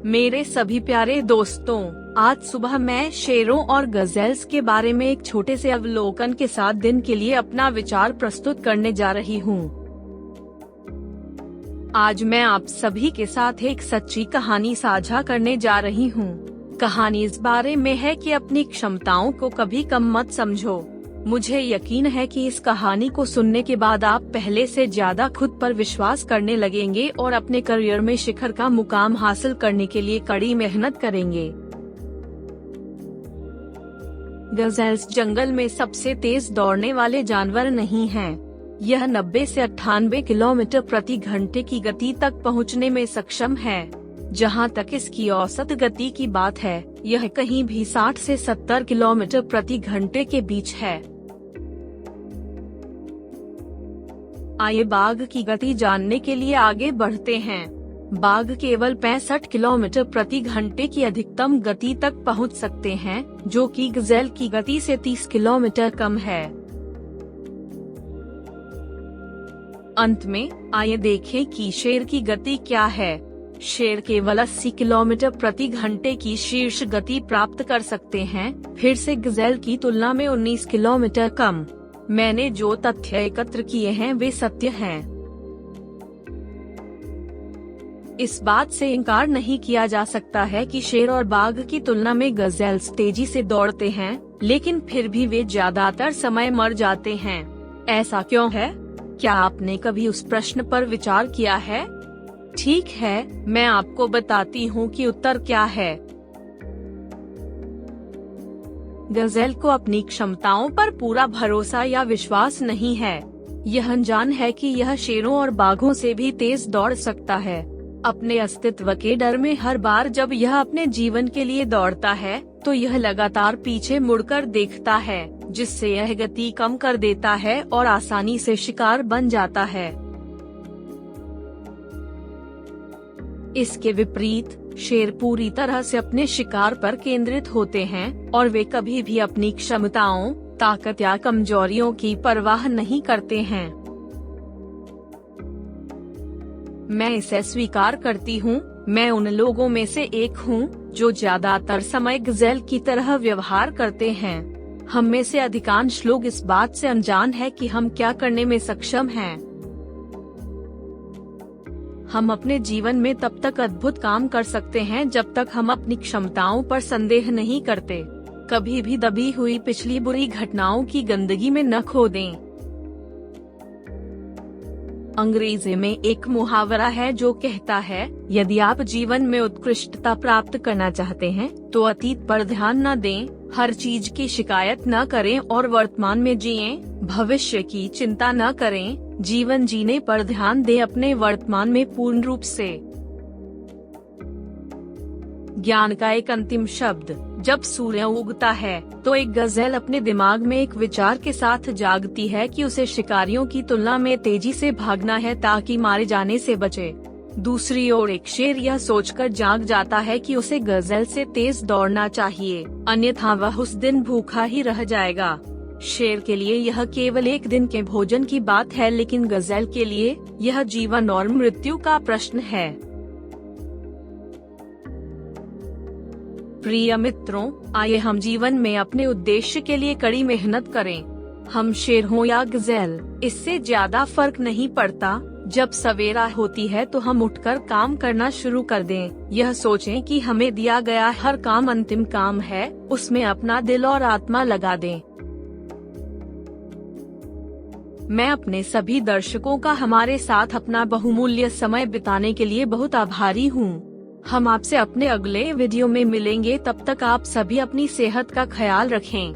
मेरे सभी प्यारे दोस्तों, आज सुबह मैं शेरों और गज़ल्स के बारे में एक छोटे से अवलोकन के साथ दिन के लिए अपना विचार प्रस्तुत करने जा रही हूँ। आज मैं आप सभी के साथ एक सच्ची कहानी साझा करने जा रही हूँ। कहानी इस बारे में है कि अपनी क्षमताओं को कभी कम मत समझो। मुझे यकीन है कि इस कहानी को सुनने के बाद आप पहले से ज्यादा खुद पर विश्वास करने लगेंगे और अपने करियर में शिखर का मुकाम हासिल करने के लिए कड़ी मेहनत करेंगे। गज़ल्स जंगल में सबसे तेज दौड़ने वाले जानवर नहीं हैं। यह 90 से 98 किलोमीटर प्रति घंटे की गति तक पहुंचने में सक्षम है। जहां तक इसकी औसत गति की बात है, यह कहीं भी 60 से 70 किलोमीटर प्रति घंटे के बीच है। आइए बाघ की गति जानने के लिए आगे बढ़ते हैं। बाघ केवल 65 किलोमीटर प्रति घंटे की अधिकतम गति तक पहुंच सकते हैं, जो कि गज़ल की गति से 30 किलोमीटर कम है। अंत में आइए देखें कि शेर की गति क्या है। शेर केवल 80 किलोमीटर प्रति घंटे की शीर्ष गति प्राप्त कर सकते हैं, फिर से गज़ल की तुलना में 19 किलोमीटर कम। मैंने जो तथ्य एकत्र किए हैं वे सत्य हैं। इस बात से इनकार नहीं किया जा सकता है कि शेर और बाघ की तुलना में गज़ल्स तेजी से दौड़ते हैं, लेकिन फिर भी वे ज्यादातर समय मर जाते हैं। ऐसा क्यों है? क्या आपने कभी उस प्रश्न पर विचार किया है? ठीक है, मैं आपको बताती हूँ कि उत्तर क्या है। गज़ल को अपनी क्षमताओं पर पूरा भरोसा या विश्वास नहीं है। यह अनजान है कि यह शेरों और बाघों से भी तेज दौड़ सकता है। अपने अस्तित्व के डर में हर बार जब यह अपने जीवन के लिए दौड़ता है, तो यह लगातार पीछे मुड़कर देखता है, जिससे यह गति कम कर देता है और आसानी से शिकार बन जाता है। इसके विपरीत शेर पूरी तरह से अपने शिकार पर केंद्रित होते हैं और वे कभी भी अपनी क्षमताओं, ताकत या कमजोरियों की परवाह नहीं करते हैं। मैं इसे स्वीकार करती हूँ। मैं उन लोगों में से एक हूँ जो ज्यादातर समय गज़ल की तरह व्यवहार करते हैं। हम में से अधिकांश लोग इस बात से अनजान है कि हम क्या करने में सक्षम हैं। हम अपने जीवन में तब तक अद्भुत काम कर सकते हैं जब तक हम अपनी क्षमताओं पर संदेह नहीं करते। कभी भी दबी हुई पिछली बुरी घटनाओं की गंदगी में न खो दें। अंग्रेजी में एक मुहावरा है जो कहता है, यदि आप जीवन में उत्कृष्टता प्राप्त करना चाहते हैं तो अतीत पर ध्यान न दें, हर चीज की शिकायत न करें और वर्तमान में जिएं, भविष्य की चिंता न करें, जीवन जीने पर ध्यान दें अपने वर्तमान में पूर्ण रूप से। ज्ञान का एक अंतिम शब्द। जब सूर्य उगता है तो एक गज़ल अपने दिमाग में एक विचार के साथ जागती है कि उसे शिकारियों की तुलना में तेजी से भागना है ताकि मारे जाने से बचे। दूसरी ओर एक शेर यह सोचकर जाग जाता है कि उसे गज़ल से तेज दौड़ना चाहिए, अन्यथा वह उस दिन भूखा ही रह जाएगा। शेर के लिए यह केवल एक दिन के भोजन की बात है, लेकिन गज़ल के लिए यह जीवन और मृत्यु का प्रश्न है। प्रिय मित्रों, आइए हम जीवन में अपने उद्देश्य के लिए कड़ी मेहनत करें। हम शेर हों या गज़ल, इससे ज्यादा फर्क नहीं पड़ता। जब सवेरा होती है तो हम उठकर काम करना शुरू कर दें। यह सोचें कि हमें दिया गया हर काम अंतिम काम है, उसमें अपना दिल और आत्मा लगा दें। मैं अपने सभी दर्शकों का हमारे साथ अपना बहुमूल्य समय बिताने के लिए बहुत आभारी हूँ। हम आपसे अपने अगले वीडियो में मिलेंगे। तब तक आप सभी अपनी सेहत का ख्याल रखें।